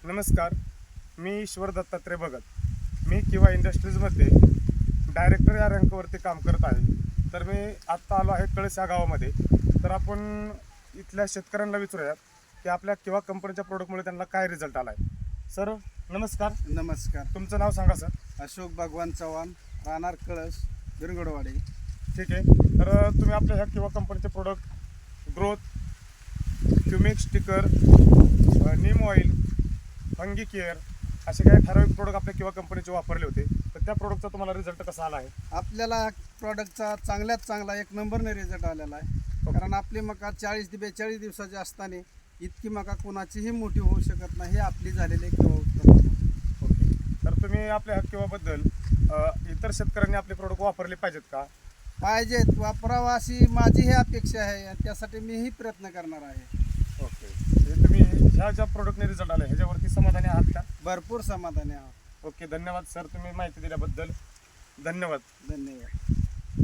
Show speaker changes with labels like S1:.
S1: नमस्कार, मी ईश्वर दत्तात्रय भगत. मी किंवा इंडस्ट्रीजमध्ये डायरेक्टर या रँकवरती काम करत आहे. तर मी आत्ता आलो आहे कळस या गावामध्ये. तर आपण इथल्या शेतकऱ्यांना विचारूयात की आपल्या किंवा कंपनीच्या प्रोडक्टमुळे त्यांना काय रिझल्ट आला आहे. सर नमस्कार.
S2: नमस्कार.
S1: तुमचं नाव सांगा सर.
S2: अशोक भगवान चव्हाण, राहणार कळस, बिरगडवाडी.
S1: ठीक आहे. तर तुम्ही आपल्या ह्या किंवा कंपनीचे प्रोडक्ट ग्रोथ, क्युमिक स्टिकर, नीम ऑइल, फंगी केअर असे काही ठराविक प्रोडक्ट आपल्या किंवा कंपनीचे वापरले होते. तर त्या प्रोडक्टचा तुम्हाला रिझल्ट कसा आला आहे?
S2: आपल्याला प्रॉडक्टचा चांगल्यात चांगला एक नंबरने रिझल्ट आलेला आहे. कारण आपली मका 40 ते 42 दिवसाची असताना इतकी मका कोणाचीही मोठी होऊ शकत नाही, हे आपली झालेली किंवा उत्तम.
S1: ओके. तर तुम्ही आपल्या ह्या किंवाबद्दल इतर शेतकऱ्यांनी आपले प्रोडक्ट वापरले पाहिजेत का?
S2: पाहिजेत, वापरावा अशी माझी ही अपेक्षा आहे आणि त्यासाठी मीही प्रयत्न करणार आहे.
S1: ओके. म्हणजे तुम्ही ह्या ज्या प्रोडक्टने रिझल्ट आला ह्याच्यावरती समाधानी आहात का?
S2: भरपूर समाधानी आहोत.
S1: ओके. धन्यवाद सर, तुम्ही माहिती दिल्याबद्दल. धन्यवाद.
S2: धन्यवाद.